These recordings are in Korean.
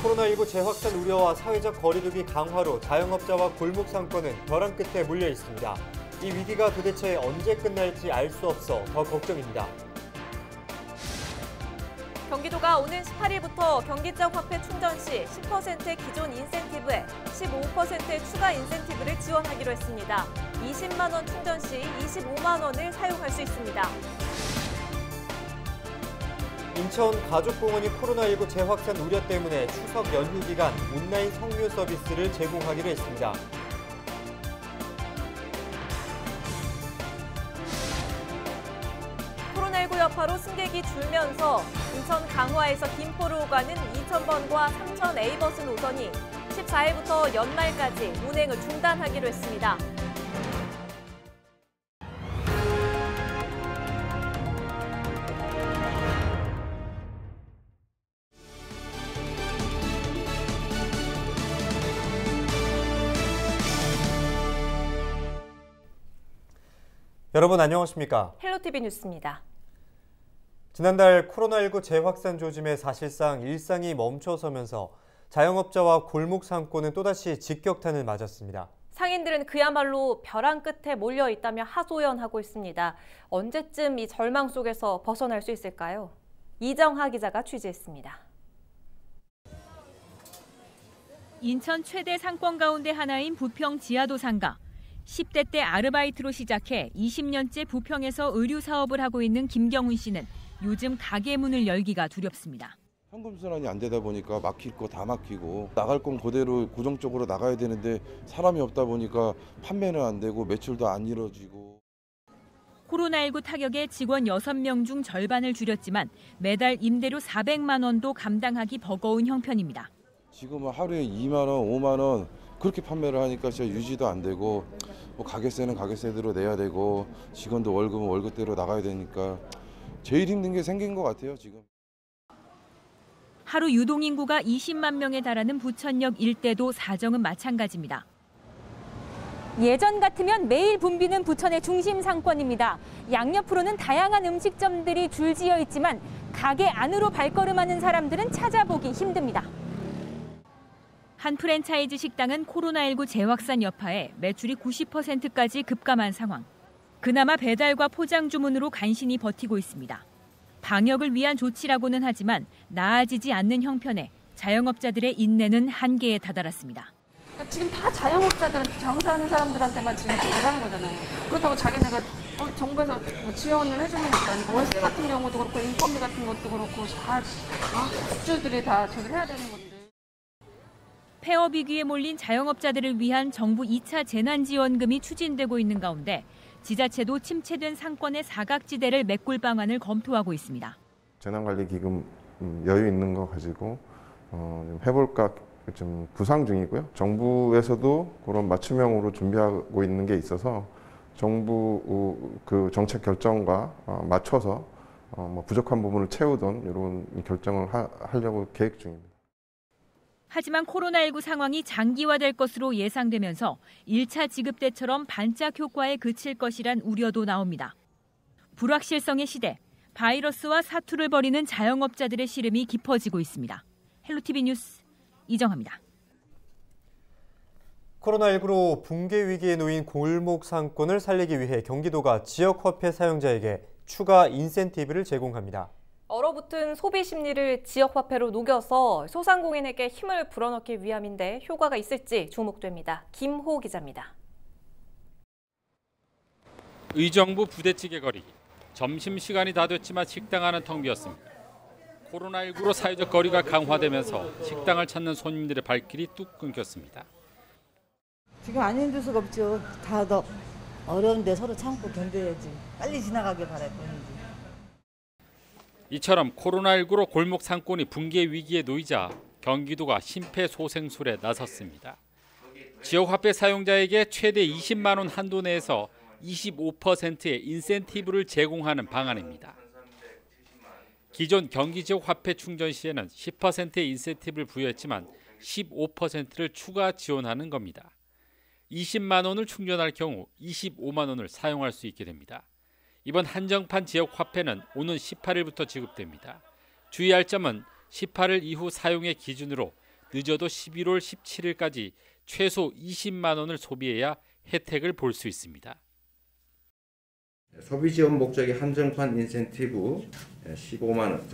코로나19 재확산 우려와 사회적 거리두기 강화로 자영업자와 골목 상권은 벼랑 끝에 몰려 있습니다. 이 위기가 도대체 언제 끝날지 알 수 없어 더 걱정입니다. 경기도가 오는 18일부터 경기 지역 화폐 충전 시 10%의 기존 인센티브에 15%의 추가 인센티브를 지원하기로 했습니다. 20만 원 충전 시 25만 원을 사용할 수 있습니다. 인천 가족공원이 코로나19 재확산 우려 때문에 추석 연휴 기간 온라인 성묘 서비스를 제공하기로 했습니다. 코로나19 여파로 승객이 줄면서 인천 강화에서 김포로 오가는 2000번과 3000 A버스 노선이 14일부터 연말까지 운행을 중단하기로 했습니다. 여러분 안녕하십니까? 헬로티비 뉴스입니다. 지난달 코로나19 재확산 조짐에 사실상 일상이 멈춰서면서 자영업자와 골목 상권은 또다시 직격탄을 맞았습니다. 상인들은 그야말로 벼랑 끝에 몰려 있다며 하소연하고 있습니다. 언제쯤 이 절망 속에서 벗어날 수 있을까요? 이정하 기자가 취재했습니다. 인천 최대 상권 가운데 하나인 부평 지하도 상가. 10대 때 아르바이트로 시작해 20년째 부평에서 의류 사업을 하고 있는 김경훈 씨는 요즘 가게 문을 열기가 두렵습니다. 현금 순환이 안 되다 보니까 막힐 거 다 막히고 나갈 건 그대로 고정적으로 나가야 되는데 사람이 없다 보니까 판매는 안 되고 매출도 안 이루어지고. 코로나19 타격에 직원 6명 중 절반을 줄였지만 매달 임대료 400만 원도 감당하기 버거운 형편입니다. 지금은 하루에 2만 원, 5만 원 그렇게 판매를 하니까 진짜 유지도 안 되고 뭐 가게세는 가게세대로 내야 되고 직원도 월급은 월급대로 나가야 되니까 제일 힘든 게 생긴 것 같아요, 지금. 하루 유동인구가 20만 명에 달하는 부천역 일대도 사정은 마찬가지입니다. 예전 같으면 매일 붐비는 부천의 중심 상권입니다. 양옆으로는 다양한 음식점들이 줄지어 있지만 가게 안으로 발걸음하는 사람들은 찾아보기 힘듭니다. 한 프랜차이즈 식당은 코로나19 재확산 여파에 매출이 90%까지 급감한 상황. 그나마 배달과 포장 주문으로 간신히 버티고 있습니다. 방역을 위한 조치라고는 하지만 나아지지 않는 형편에 자영업자들의 인내는 한계에 다다랐습니다. 지금 다 자영업자들 장사하는 사람들한테만 지금 잘하는 거잖아요. 그렇다고 자기네가 정부에서 지원을 해주는 것도 아니고 월세 같은 경우도 그렇고 인건비 같은 것도 그렇고 다 업주들이 다 저기 해야 되는 건데. 폐업 위기에 몰린 자영업자들을 위한 정부 2차 재난지원금이 추진되고 있는 가운데 지자체도 침체된 상권의 사각지대를 메꿀 방안을 검토하고 있습니다. 재난관리기금 여유 있는 거 가지고 해볼까 좀 구상 중이고요. 정부에서도 그런 맞춤형으로 준비하고 있는 게 있어서 정부 그 정책 결정과 맞춰서 뭐 부족한 부분을 채우던 이런 결정을 하려고 계획 중입니다. 하지만 코로나19 상황이 장기화될 것으로 예상되면서 1차 지급 때처럼 반짝 효과에 그칠 것이란 우려도 나옵니다. 불확실성의 시대, 바이러스와 사투를 벌이는 자영업자들의 시름이 깊어지고 있습니다. 헬로티비 뉴스 이정하입니다. 코로나19로 붕괴 위기에 놓인 골목 상권을 살리기 위해 경기도가 지역 화폐 사용자에게 추가 인센티브를 제공합니다. 얼어붙은 소비 심리를 지역 화폐로 녹여서 소상공인에게 힘을 불어넣기 위함인데 효과가 있을지 주목됩니다. 김호 기자입니다. 의정부 부대찌개 거리. 점심시간이 다 됐지만 식당 안은 텅 비었습니다. 코로나19로 사회적 거리가 강화되면서 식당을 찾는 손님들의 발길이 뚝 끊겼습니다. 지금 안 힘들 수가 없죠. 다 더 어려운데 서로 참고 견뎌야지. 빨리 지나가길 바랄 뿐이지. 이처럼 코로나19로 골목 상권이 붕괴 위기에 놓이자 경기도가 심폐소생술에 나섰습니다. 지역 화폐 사용자에게 최대 20만 원 한도 내에서 25%의 인센티브를 제공하는 방안입니다. 기존 경기 지역 화폐 충전 시에는 10%의 인센티브를 부여했지만 15%를 추가 지원하는 겁니다. 20만 원을 충전할 경우 25만 원을 사용할 수 있게 됩니다. 이번 한정판 지역 화폐는 오는 18일부터 지급됩니다. 주의할 점은 18일 이후 사용의 기준으로 늦어도 11월 17일까지 최소 20만 원을 소비해야 혜택을 볼 수 있습니다. 소비 지원 목적의 한정판 인센티브 15만 원,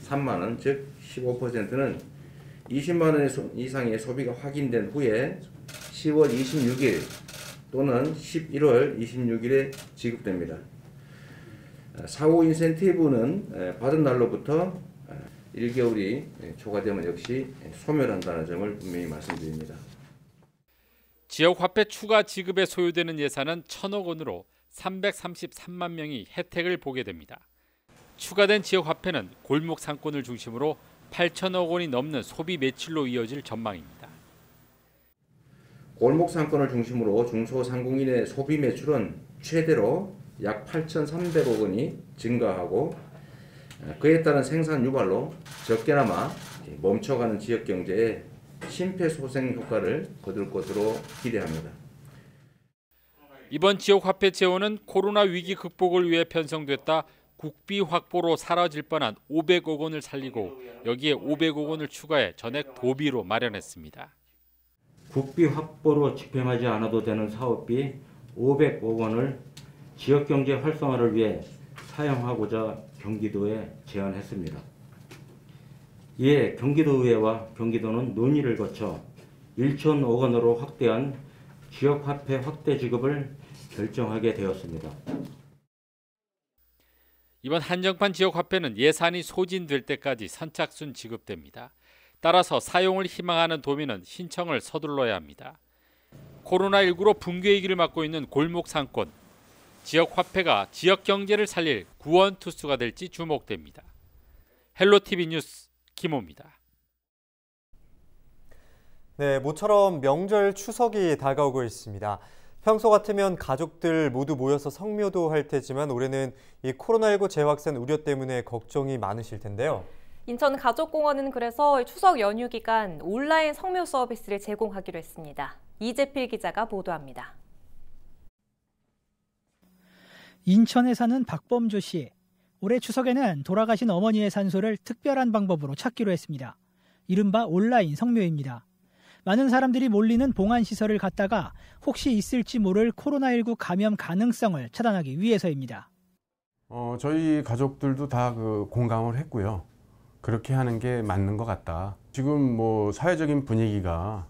3만 원, 즉 15%는 20만 원 이상의 소비가 확인된 후에 10월 26일 또는 11월 26일에 지급됩니다. 사후 인센티브는 받은 날로부터 1개월이 초과되면 역시 소멸한다는 점을 분명히 말씀드립니다. 지역화폐 추가 지급에 소요되는 예산은 1,000억 원으로 333만 명이 혜택을 보게 됩니다. 추가된 지역화폐는 골목 상권을 중심으로 8천억 원이 넘는 소비 매출로 이어질 전망입니다. 골목 상권을 중심으로 중소상공인의 소비 매출은 최대로 약 8,300억 원이 증가하고 그에 따른 생산 유발로 적게나마 멈춰가는 지역 경제에 심폐소생 효과를 거둘 것으로 기대합니다. 이번 지역화폐 재원은 코로나 위기 극복을 위해 편성됐다 국비 확보로 사라질 뻔한 500억 원을 살리고 여기에 500억 원을 추가해 전액 도비로 마련했습니다. 국비 확보로 집행하지 않아도 되는 사업비 500억 원을 지역경제 활성화를 위해 사용하고자 경기도에 제안했습니다. 이에 경기도의회와 경기도는 논의를 거쳐 1,000억 원으로 확대한 지역화폐 확대 지급을 결정하게 되었습니다. 이번 한정판 지역화폐는 예산이 소진될 때까지 선착순 지급됩니다. 따라서 사용을 희망하는 도민은 신청을 서둘러야 합니다. 코로나19로 붕괴 위기를 맞고 있는 골목 상권. 지역화폐가 지역 경제를 살릴 구원투수가 될지 주목됩니다. 헬로티비 뉴스 김호입니다. 네, 모처럼 명절 추석이 다가오고 있습니다. 평소 같으면 가족들 모두 모여서 성묘도 할 테지만 올해는 이 코로나19 재확산 우려 때문에 걱정이 많으실 텐데요. 인천가족공원은 그래서 추석 연휴 기간 온라인 성묘 서비스를 제공하기로 했습니다. 이재필 기자가 보도합니다. 인천에 사는 박범조 씨. 올해 추석에는 돌아가신 어머니의 산소를 특별한 방법으로 찾기로 했습니다. 이른바 온라인 성묘입니다. 많은 사람들이 몰리는 봉안시설을 갔다가 혹시 있을지 모를 코로나19 감염 가능성을 차단하기 위해서입니다. 저희 가족들도 다 공감을 했고요. 그렇게 하는 게 맞는 것 같다. 지금 사회적인 분위기가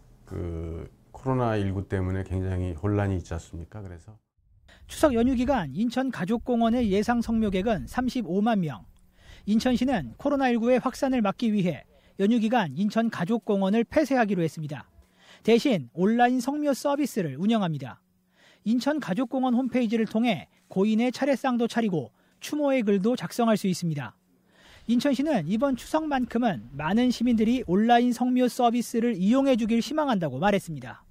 코로나19 때문에 굉장히 혼란이 있지 않습니까? 그래서 추석 연휴 기간 인천 가족공원의 예상 성묘객은 35만 명. 인천시는 코로나19의 확산을 막기 위해 연휴 기간 인천 가족공원을 폐쇄하기로 했습니다. 대신 온라인 성묘 서비스를 운영합니다. 인천 가족공원 홈페이지를 통해 고인의 차례상도 차리고 추모의 글도 작성할 수 있습니다. 인천시는 이번 추석만큼은 많은 시민들이 온라인 성묘 서비스를 이용해 주길 희망한다고 말했습니다.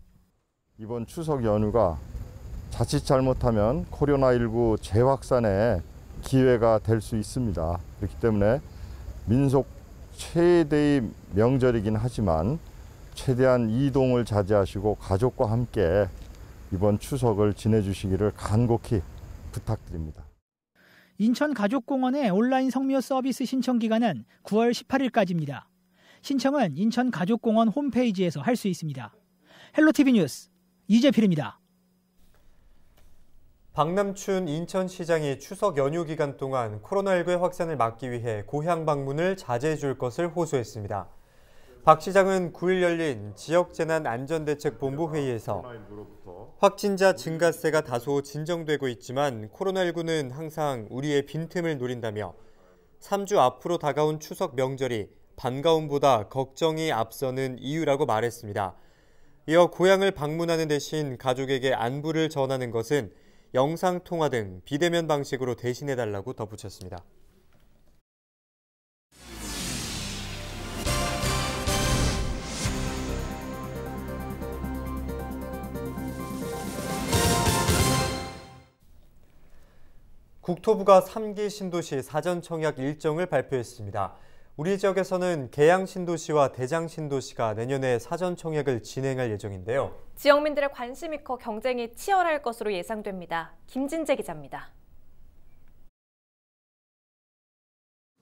이번 추석 연휴가 자칫 잘못하면 코로나19 재확산의 기회가 될 수 있습니다. 그렇기 때문에 민속 최대의 명절이긴 하지만 최대한 이동을 자제하시고 가족과 함께 이번 추석을 지내주시기를 간곡히 부탁드립니다. 인천 가족공원의 온라인 성묘 서비스 신청 기간은 9월 18일까지입니다. 신청은 인천 가족공원 홈페이지에서 할 수 있습니다. 헬로티비 뉴스 이재필입니다. 박남춘 인천시장이 추석 연휴 기간 동안 코로나19의 확산을 막기 위해 고향 방문을 자제해 줄 것을 호소했습니다. 박 시장은 9일 열린 지역재난안전대책본부 회의에서 확진자 증가세가 다소 진정되고 있지만 코로나19는 항상 우리의 빈틈을 노린다며 3주 앞으로 다가온 추석 명절이 반가움보다 걱정이 앞서는 이유라고 말했습니다. 이어 고향을 방문하는 대신 가족에게 안부를 전하는 것은 영상통화 등 비대면 방식으로 대신해달라고 덧붙였습니다. 국토부가 3기 신도시 사전 청약 일정을 발표했습니다. 우리 지역에서는 계양 신도시와 대장 신도시가 내년에 사전 청약을 진행할 예정인데요. 지역민들의 관심이 커 경쟁이 치열할 것으로 예상됩니다. 김진재 기자입니다.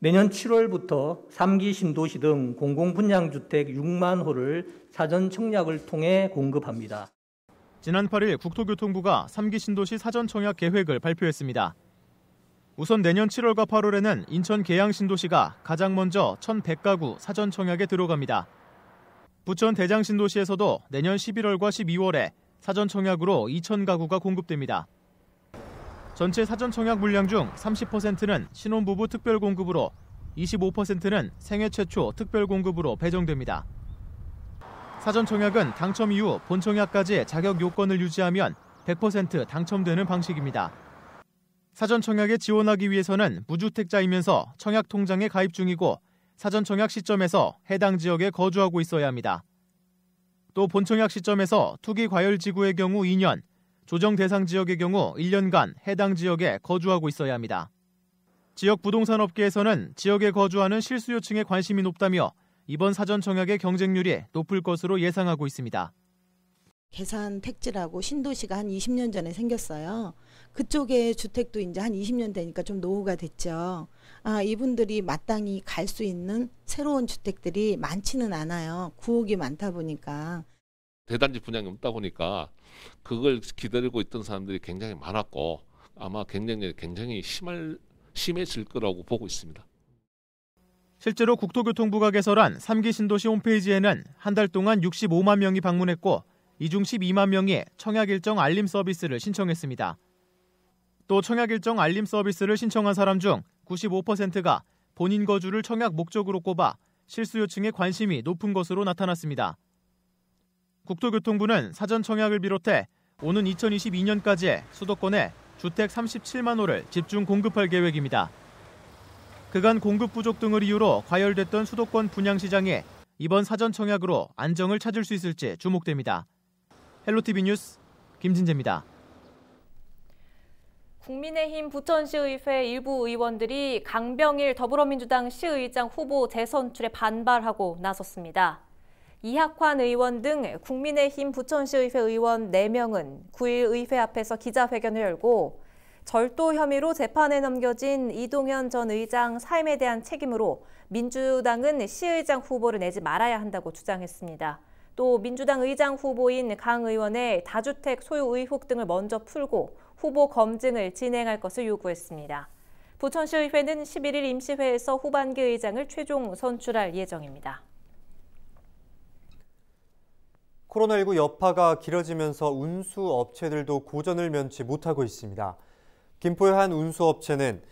내년 7월부터 3기 신도시 등 공공분양주택 6만 호를 사전 청약을 통해 공급합니다. 지난 8일 국토교통부가 3기 신도시 사전 청약 계획을 발표했습니다. 우선 내년 7월과 8월에는 인천 계양 신도시가 가장 먼저 1,100가구 사전 청약에 들어갑니다. 부천 대장 신도시에서도 내년 11월과 12월에 사전 청약으로 2,000가구가 공급됩니다. 전체 사전 청약 물량 중 30%는 신혼부부 특별 공급으로 25%는 생애 최초 특별 공급으로 배정됩니다. 사전 청약은 당첨 이후 본 청약까지 자격 요건을 유지하면 100% 당첨되는 방식입니다. 사전 청약에 지원하기 위해서는 무주택자이면서 청약 통장에 가입 중이고 사전 청약 시점에서 해당 지역에 거주하고 있어야 합니다. 또 본 청약 시점에서 투기 과열 지구의 경우 2년, 조정 대상 지역의 경우 1년간 해당 지역에 거주하고 있어야 합니다. 지역 부동산 업계에서는 지역에 거주하는 실수요층에 관심이 높다며 이번 사전 청약의 경쟁률이 높을 것으로 예상하고 있습니다. 계산 택지라고 신도시가 한 20년 전에 생겼어요. 그쪽에 주택도 이제 한 20년 되니까 좀 노후가 됐죠. 이분들이 마땅히 갈 수 있는 새로운 주택들이 많지는 않아요. 구옥이 많다 보니까. 대단지 분양이 없다 보니까 그걸 기다리고 있던 사람들이 굉장히 많았고 아마 경쟁력이 굉장히 심해질 거라고 보고 있습니다. 실제로 국토교통부가 개설한 3기 신도시 홈페이지에는 한 달 동안 65만 명이 방문했고 이 중 12만 명이 청약 일정 알림 서비스를 신청했습니다. 또 청약 일정 알림 서비스를 신청한 사람 중 95%가 본인 거주를 청약 목적으로 꼽아 실수요층에 관심이 높은 것으로 나타났습니다. 국토교통부는 사전 청약을 비롯해 오는 2022년까지 수도권에 주택 37만 호를 집중 공급할 계획입니다. 그간 공급 부족 등을 이유로 과열됐던 수도권 분양 시장에 이번 사전 청약으로 안정을 찾을 수 있을지 주목됩니다. 헬로티비 뉴스 김진재입니다. 국민의힘 부천시의회 일부 의원들이 강병일 더불어민주당 시의장 후보 재선출에 반발하고 나섰습니다. 이학환 의원 등 국민의힘 부천시의회 의원 4명은 9일 의회 앞에서 기자회견을 열고 절도 혐의로 재판에 넘겨진 이동현 전 의장 사임에 대한 책임으로 민주당은 시의장 후보를 내지 말아야 한다고 주장했습니다. 또 민주당 의장 후보인 강 의원의 다주택 소유 의혹 등을 먼저 풀고 후보 검증을 진행할 것을 요구했습니다. 부천시의회는 11일 임시회에서 후반기 의장을 최종 선출할 예정입니다. 코로나19 여파가 길어지면서 운수업체들도 고전을 면치 못하고 있습니다. 김포의 한 운수업체는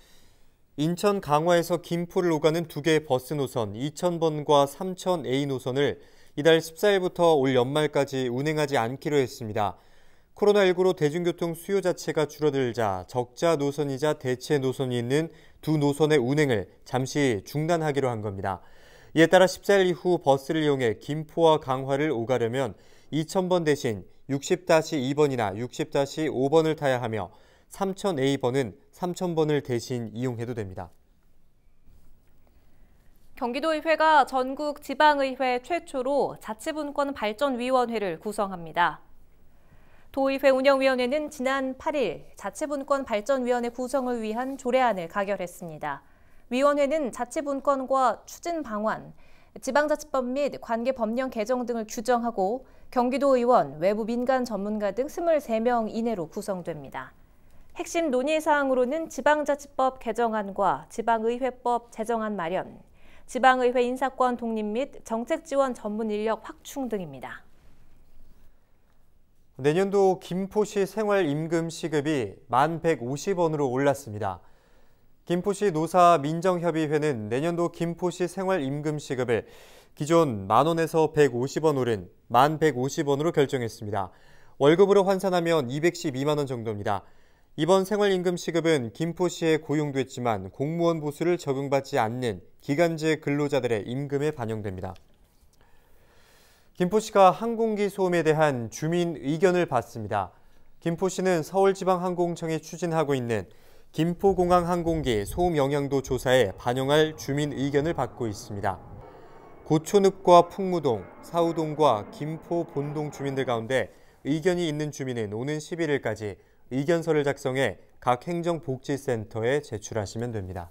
인천 강화에서 김포를 오가는 2개의 버스 노선 2000번과 3000A 노선을 이달 14일부터 올 연말까지 운행하지 않기로 했습니다. 코로나19로 대중교통 수요 자체가 줄어들자 적자 노선이자 대체 노선이 있는 두 노선의 운행을 잠시 중단하기로 한 겁니다. 이에 따라 14일 이후 버스를 이용해 김포와 강화를 오가려면 2000번 대신 60-2번이나 60-5번을 타야 하며 3000A번은 3000번을 대신 이용해도 됩니다. 경기도의회가 전국 지방의회 최초로 자치분권발전위원회를 구성합니다. 도의회 운영위원회는 지난 8일 자치분권발전위원회 구성을 위한 조례안을 가결했습니다. 위원회는 자치분권과 추진 방안, 지방자치법 및 관계 법령 개정 등을 규정하고 경기도 의원, 외부 민간 전문가 등 23명 이내로 구성됩니다. 핵심 논의사항으로는 지방자치법 개정안과 지방의회법 제정안 마련, 지방의회 인사권 독립 및 정책지원 전문 인력 확충 등입니다. 내년도 김포시 생활임금시급이 1,150원으로 올랐습니다. 김포시 노사민정협의회는 내년도 김포시 생활임금시급을 기존 만원에서 150원 오른 1,150원으로 결정했습니다. 월급으로 환산하면 212만 원 정도입니다. 이번 생활임금시급은 김포시에 고용됐지만 공무원 보수를 적용받지 않는 기간제 근로자들의 임금에 반영됩니다. 김포시가 항공기 소음에 대한 주민 의견을 받습니다. 김포시는 서울지방항공청이 추진하고 있는 김포공항 항공기 소음 영향도 조사에 반영할 주민 의견을 받고 있습니다. 고촌읍과 풍무동, 사우동과 김포 본동 주민들 가운데 의견이 있는 주민은 오는 11일까지 의견서를 작성해 각 행정복지센터에 제출하시면 됩니다.